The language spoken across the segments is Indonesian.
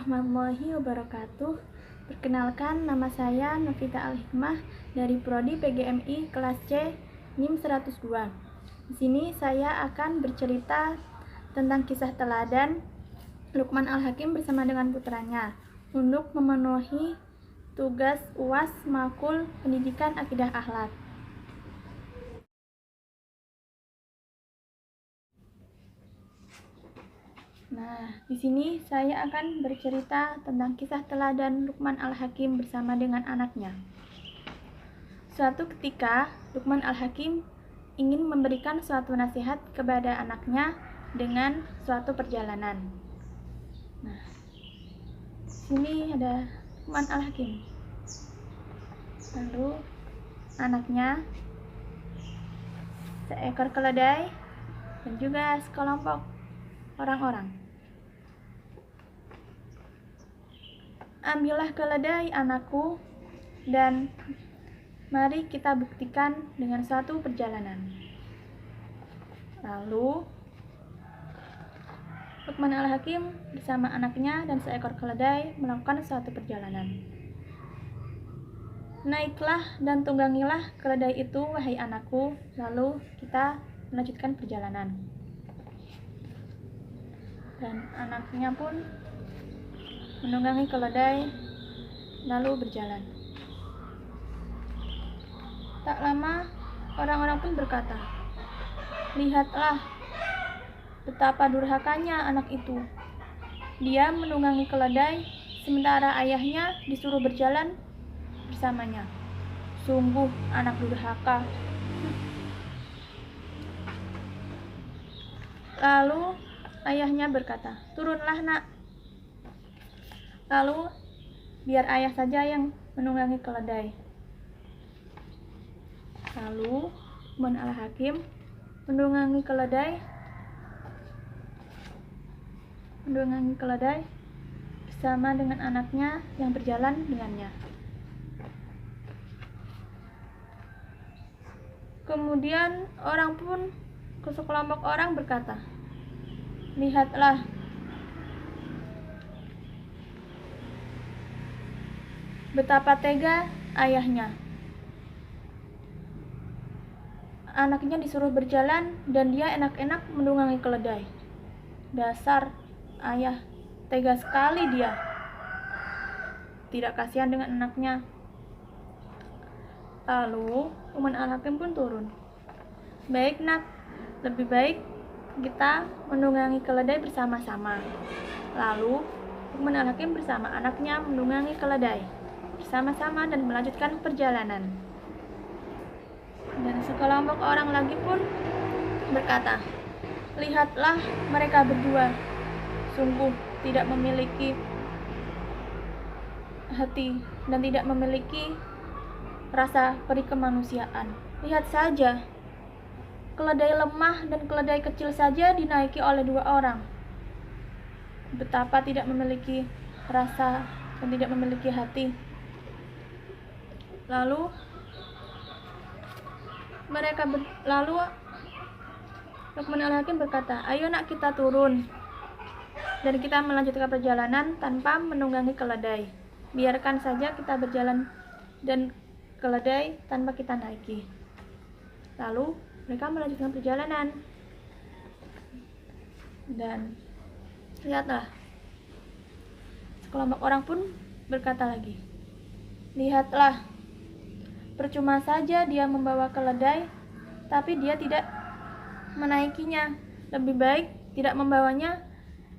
warahmatullahi wabarakatuh. Perkenalkan, nama saya Novita Al-Hikmah dari Prodi PGMI kelas C NIM 102. Di sini saya akan bercerita tentang kisah teladan Luqman Al-Hakim bersama dengan putranya untuk memenuhi tugas UAS Makul Pendidikan Akidah Akhlak. Nah, di sini saya akan bercerita tentang kisah teladan Luqman Al-Hakim bersama dengan anaknya. Suatu ketika, Luqman Al-Hakim ingin memberikan suatu nasihat kepada anaknya dengan suatu perjalanan. Nah, di sini ada Luqman Al-Hakim. Lalu anaknya seekor keledai dan juga sekelompok orang-orang. Ambillah keledai, anakku, dan mari kita buktikan dengan suatu perjalanan. Lalu Luqman Al-Hakim bersama anaknya dan seekor keledai melakukan suatu perjalanan. Naiklah dan tunggangilah keledai itu, wahai anakku, lalu kita melanjutkan perjalanan. Dan anaknya pun menunggangi keledai lalu berjalan. Tak lama orang-orang pun berkata, "Lihatlah betapa durhakanya anak itu. Dia menunggangi keledai sementara ayahnya disuruh berjalan bersamanya. Sungguh anak durhaka." Lalu ayahnya berkata, "Turunlah, nak. Lalu biar ayah saja yang menunggangi keledai." Lalu Luqman Al-Hakim menunggangi keledai bersama dengan anaknya yang berjalan dengannya. Kemudian sekelompok orang berkata, "Lihatlah betapa tega ayahnya. Anaknya disuruh berjalan dan dia enak-enak menunggangi keledai. Dasar ayah, tega sekali dia. Tidak kasihan dengan anaknya." Lalu Luqman Al-Hakim pun turun. "Baik, nak, lebih baik kita menunggangi keledai bersama-sama." Lalu Luqman Al-Hakim bersama anaknya menunggangi keledai bersama-sama dan melanjutkan perjalanan. Dan sekelompok orang lagi pun berkata, "Lihatlah mereka berdua, sungguh tidak memiliki hati dan tidak memiliki rasa peri kemanusiaan. Lihat saja, keledai lemah dan keledai kecil saja dinaiki oleh dua orang. Betapa tidak memiliki rasa dan tidak memiliki hati." Lalu Luqman Al-Hakim berkata, "Ayo nak, kita turun dan kita melanjutkan perjalanan tanpa menunggangi keledai. Biarkan saja kita berjalan dan keledai tanpa kita naiki." Lalu mereka melanjutkan perjalanan. Dan lihatlah, sekelompok orang pun berkata lagi, "Lihatlah, percuma saja dia membawa keledai, tapi dia tidak menaikinya. Lebih baik tidak membawanya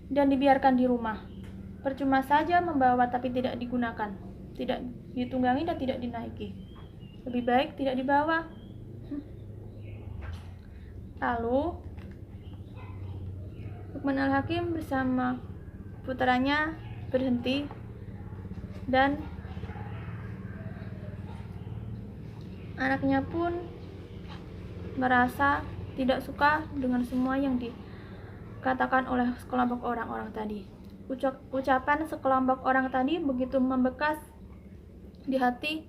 dan dibiarkan di rumah. Percuma saja membawa tapi tidak digunakan, tidak ditunggangi dan tidak dinaiki. Lebih baik tidak dibawa." Lalu Luqman Al-Hakim bersama putranya berhenti dan anaknya pun merasa tidak suka dengan semua yang dikatakan oleh sekelompok orang-orang tadi. Ucapan sekelompok orang tadi begitu membekas di hati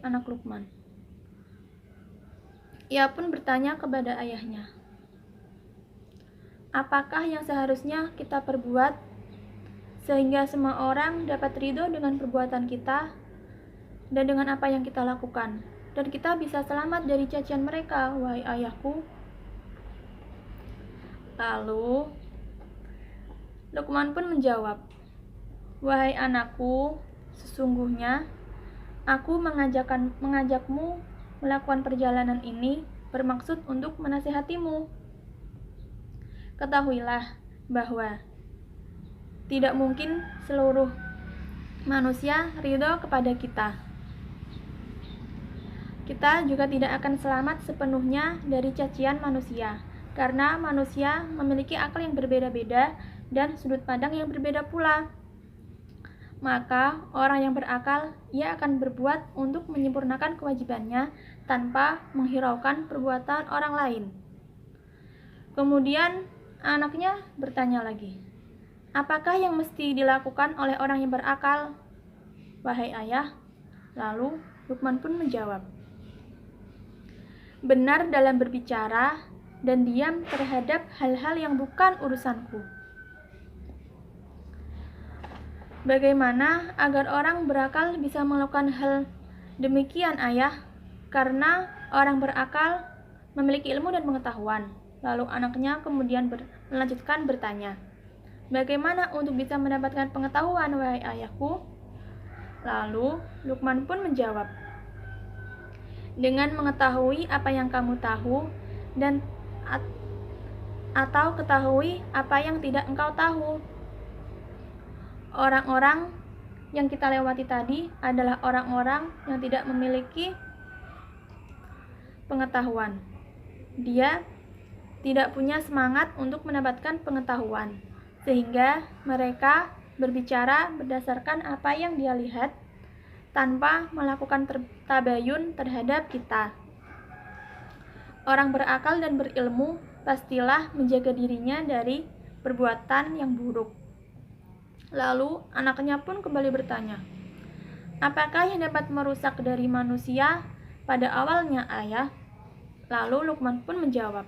anak Luqman. Ia pun bertanya kepada ayahnya, apakah yang seharusnya kita perbuat sehingga semua orang dapat ridho dengan perbuatan kita dan dengan apa yang kita lakukan, dan kita bisa selamat dari cacian mereka, wahai ayahku. Lalu Luqman pun menjawab, wahai anakku, sesungguhnya aku mengajakmu melakukan perjalanan ini bermaksud untuk menasihatimu. Ketahuilah bahwa tidak mungkin seluruh manusia ridho kepada kita. Kita juga tidak akan selamat sepenuhnya dari cacian manusia, karena manusia memiliki akal yang berbeda-beda dan sudut pandang yang berbeda pula. Maka orang yang berakal, ia akan berbuat untuk menyempurnakan kewajibannya tanpa menghiraukan perbuatan orang lain. Kemudian anaknya bertanya lagi, apakah yang mesti dilakukan oleh orang yang berakal, wahai ayah? Lalu Luqman pun menjawab, benar dalam berbicara dan diam terhadap hal-hal yang bukan urusanku. Bagaimana agar orang berakal bisa melakukan hal demikian, ayah? Karena orang berakal memiliki ilmu dan pengetahuan. Lalu anaknya kemudian melanjutkan bertanya, bagaimana untuk bisa mendapatkan pengetahuan, wahai ayahku? Lalu Luqman pun menjawab, dengan mengetahui apa yang kamu tahu dan atau ketahui apa yang tidak engkau tahu. Orang-orang yang kita lewati tadi adalah orang-orang yang tidak memiliki pengetahuan. Dia tidak punya semangat untuk mendapatkan pengetahuan, sehingga mereka berbicara berdasarkan apa yang dia lihat tanpa melakukan tabayun terhadap kita. Orang berakal dan berilmu pastilah menjaga dirinya dari perbuatan yang buruk. Lalu anaknya pun kembali bertanya, apakah yang dapat merusak dari manusia pada awalnya, ayah? Lalu Luqman pun menjawab,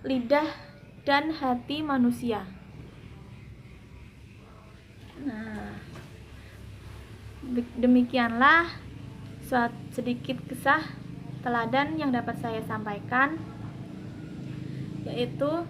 lidah dan hati manusia. Nah, demikianlah sedikit kisah teladan yang dapat saya sampaikan, yaitu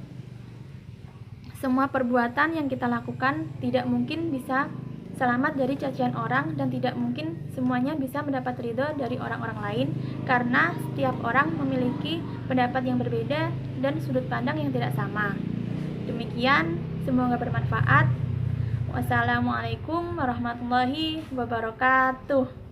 semua perbuatan yang kita lakukan tidak mungkin bisa selamat dari cacian orang, dan tidak mungkin semuanya bisa mendapat ridho dari orang-orang lain, karena setiap orang memiliki pendapat yang berbeda dan sudut pandang yang tidak sama. Demikian, semoga bermanfaat. Wassalamualaikum warahmatullahi wabarakatuh.